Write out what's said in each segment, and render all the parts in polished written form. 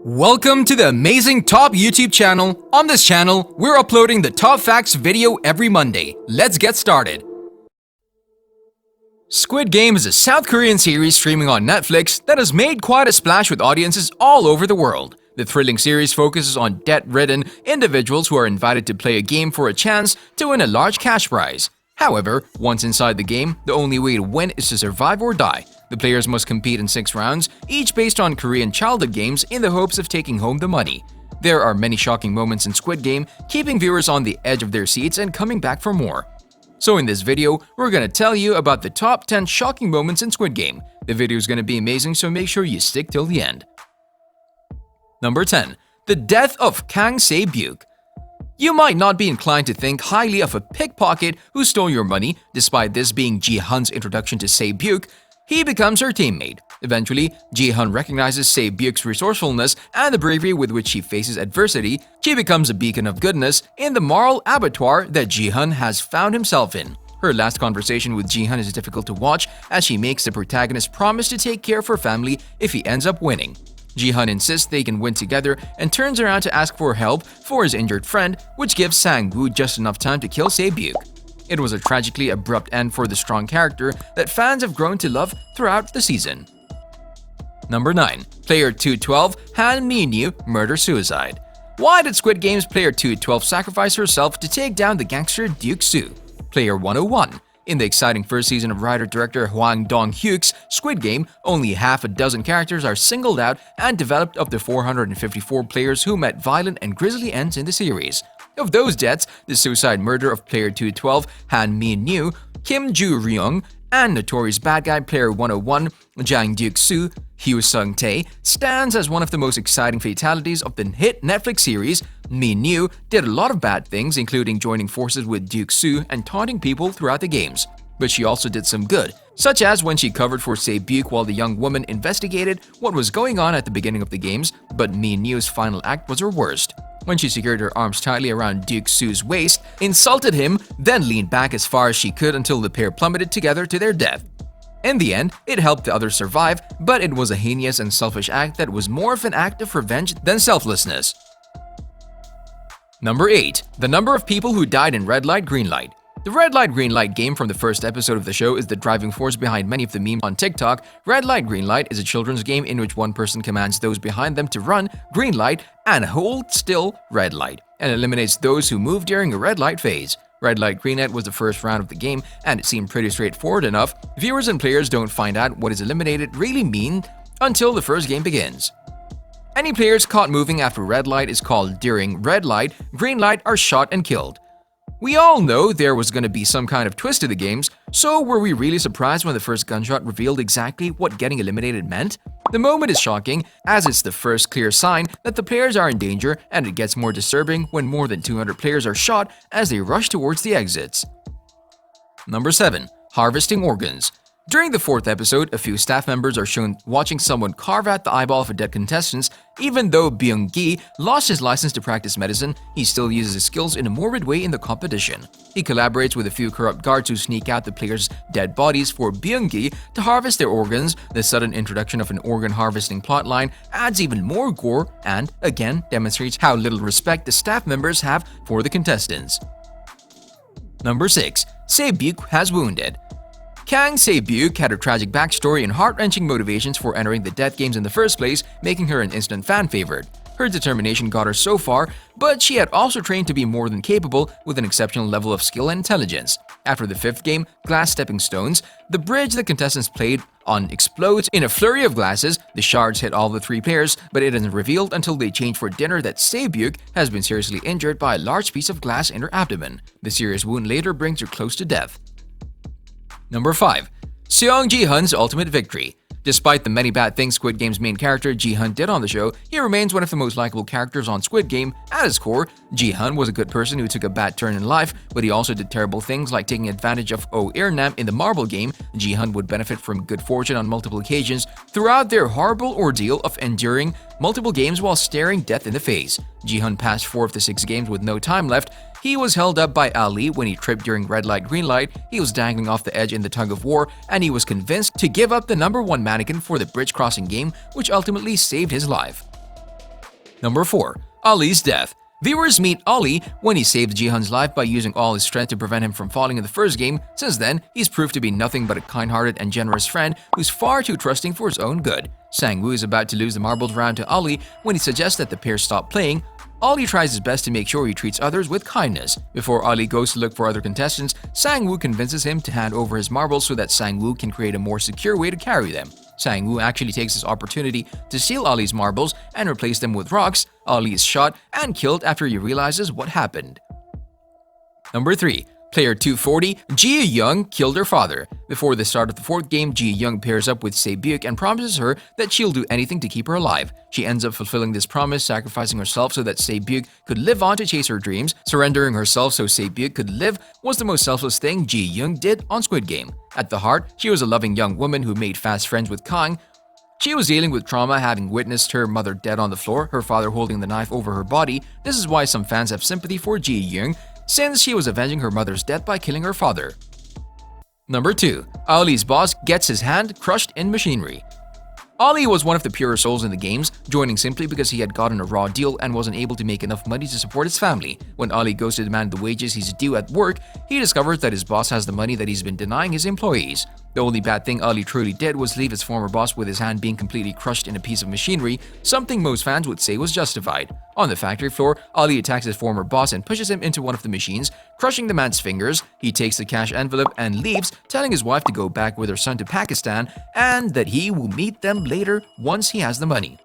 Welcome to the Amazing Top YouTube channel. On this channel, we're uploading the Top Facts video every Monday. Let's get started. Squid Game is a South Korean series streaming on Netflix that has made quite a splash with audiences all over the world. The thrilling series focuses on debt-ridden individuals who are invited to play a game for a chance to win a large cash prize. However, once inside the game, the only way to win is to survive or die. The players must compete in 6 rounds, each based on Korean childhood games in the hopes of taking home the money. There are many shocking moments in Squid Game, keeping viewers on the edge of their seats and coming back for more. So in this video, we're gonna tell you about the top 10 shocking moments in Squid Game. The video is gonna be amazing, so make sure you stick till the end. Number 10. The death of Kang Sae-byeok. You might not be inclined to think highly of a pickpocket who stole your money, despite this being Gi-Hun's introduction to Sae-byeok. He becomes her teammate. Eventually, Gi-Hun recognizes Sae-byeok's resourcefulness and the bravery with which she faces adversity. She becomes a beacon of goodness in the moral abattoir that Gi-Hun has found himself in. Her last conversation with Gi-Hun is difficult to watch as she makes the protagonist promise to take care of her family if he ends up winning. Gi-Hun insists they can win together and turns around to ask for help for his injured friend, which gives Sang-woo just enough time to kill Sae-byeok. It was a tragically abrupt end for the strong character that fans have grown to love throughout the season. Number 9. Player 212 Han Mi-nyeo murder-suicide. Why did Squid Game's Player 212 sacrifice herself to take down the gangster Duke Soo? Player 101. In the exciting first season of writer-director Hwang Dong-hyuk's Squid Game, only half a dozen characters are singled out and developed of the 454 players who met violent and grisly ends in the series. Of those deaths, the suicide murder of Player 212 Han Mi-nyeo, Kim Joo-ryung, and notorious bad guy Player 101 Jang Duke-soo, Hyo Sung-tae, stands as one of the most exciting fatalities of the hit Netflix series. Mi-nyeo did a lot of bad things, including joining forces with Duke-soo and taunting people throughout the games. But she also did some good, such as when she covered for Sae-byeok while the young woman investigated what was going on at the beginning of the games, but Mi-nyeo's final act was her worst. When she secured her arms tightly around Duke-soo's waist, insulted him, then leaned back as far as she could until the pair plummeted together to their death. In the end, it helped the others survive, but it was a heinous and selfish act that was more of an act of revenge than selflessness. Number 8. The number of people who died in red light, green light. The red light, green light game from the first episode of the show is the driving force behind many of the memes on TikTok. Red light, green light is a children's game in which one person commands those behind them to run green light and hold still red light, and eliminates those who move during a red light phase. Red light, green light was the first round of the game, and it seemed pretty straightforward enough. Viewers and players don't find out what is eliminated really mean until the first game begins. Any players caught moving after red light is called during red light, green light are shot and killed. We all know there was going to be some kind of twist to the games, so were we really surprised when the first gunshot revealed exactly what getting eliminated meant? The moment is shocking, as it's the first clear sign that the players are in danger, and it gets more disturbing when more than 200 players are shot as they rush towards the exits. Number 7. Harvesting organs. During the 4th episode, a few staff members are shown watching someone carve out the eyeball of a dead contestant. Even though Byung-gi lost his license to practice medicine, he still uses his skills in a morbid way in the competition. He collaborates with a few corrupt guards who sneak out the players' dead bodies for Byung-gi to harvest their organs. The sudden introduction of an organ harvesting plotline adds even more gore and, again, demonstrates how little respect the staff members have for the contestants. Number 6. Sae-byeok has wounded. Kang Sae-byeok had a tragic backstory and heart-wrenching motivations for entering the death games in the first place, making her an instant fan favorite. Her determination got her so far, but she had also trained to be more than capable with an exceptional level of skill and intelligence. After the 5th game, Glass Stepping Stones, the bridge the contestants played on explodes in a flurry of glasses. The shards hit all the 3 players, but it isn't revealed until they change for dinner that Sae-byeok has been seriously injured by a large piece of glass in her abdomen. The serious wound later brings her close to death. Number 5. Seong Gi-Hun's ultimate victory. Despite the many bad things Squid Game's main character Gi-Hun did on the show, he remains one of the most likable characters on Squid Game. At his core, Gi-Hun was a good person who took a bad turn in life, but he also did terrible things like taking advantage of Oh Ir-nam in the marble game. Gi-Hun would benefit from good fortune on multiple occasions throughout their horrible ordeal of enduring multiple games while staring death in the face. Gi-Hun passed 4 of the 6 games with no time left. He was held up by Ali when he tripped during red light, green light. He was dangling off the edge in the tug of war, and he was convinced to give up the number 1 mannequin for the bridge crossing game, which ultimately saved his life. Number 4. Ali's death. Viewers meet Ali when he saved Gi-Hun's life by using all his strength to prevent him from falling in the first game. Since then, he's proved to be nothing but a kind-hearted and generous friend who's far too trusting for his own good. Sang-woo is about to lose the marbles round to Ali when he suggests that the pair stop playing. Ali tries his best to make sure he treats others with kindness. Before Ali goes to look for other contestants, Sang-woo convinces him to hand over his marbles so that Sang-woo can create a more secure way to carry them. Sang-woo actually takes this opportunity to steal Ali's marbles and replace them with rocks. Ali is shot and killed after he realizes what happened. Number 3. Player 240, Gi-Hun killed her father. Before the start of the 4th game, Gi-Hun pairs up with Sae-byeok and promises her that she'll do anything to keep her alive. She ends up fulfilling this promise, sacrificing herself so that Sae-byeok could live on to chase her dreams. Surrendering herself so Sae-byeok could live was the most selfless thing Gi-Hun did on Squid Game. At the heart, she was a loving young woman who made fast friends with Kang. She was dealing with trauma, having witnessed her mother dead on the floor, her father holding the knife over her body. This is why some fans have sympathy for Gi-Hun, since she was avenging her mother's death by killing her father. Number 2. Ali's boss gets his hand crushed in machinery. Ali was one of the purer souls in the games, joining simply because he had gotten a raw deal and wasn't able to make enough money to support his family. When Ali goes to demand the wages he's due at work, he discovers that his boss has the money that he's been denying his employees. The only bad thing Ali truly did was leave his former boss with his hand being completely crushed in a piece of machinery, something most fans would say was justified. On the factory floor, Ali attacks his former boss and pushes him into one of the machines, crushing the man's fingers. He takes the cash envelope and leaves, telling his wife to go back with her son to Pakistan and that he will meet them later once he has the money.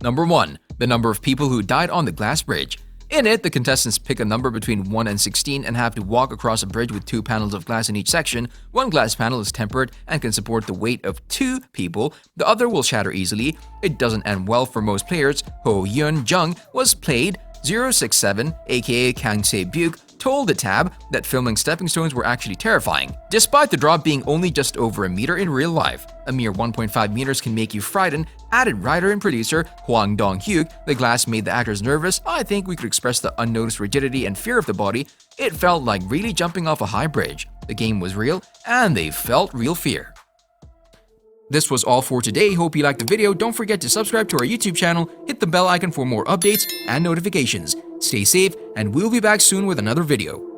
Number 1. The number of people who died on the glass bridge. In it, the contestants pick a number between 1 and 16 and have to walk across a bridge with 2 panels of glass in each section. One glass panel is tempered and can support the weight of 2 people. The other will shatter easily. It doesn't end well for most players. Ho-yeon-jung was played 067, aka Kang Sae-byeok, told the tab that filming stepping stones were actually terrifying, despite the drop being only just over a meter in real life. A mere 1.5 meters can make you frightened, added writer and producer Hwang Dong-hyuk. The glass made the actors nervous. I think we could express the unnoticed rigidity and fear of the body. It felt like really jumping off a high bridge. The game was real, and they felt real fear. This was all for today. Hope you liked the video. Don't forget to subscribe to our YouTube channel, hit the bell icon for more updates and notifications. Stay safe, and we'll be back soon with another video.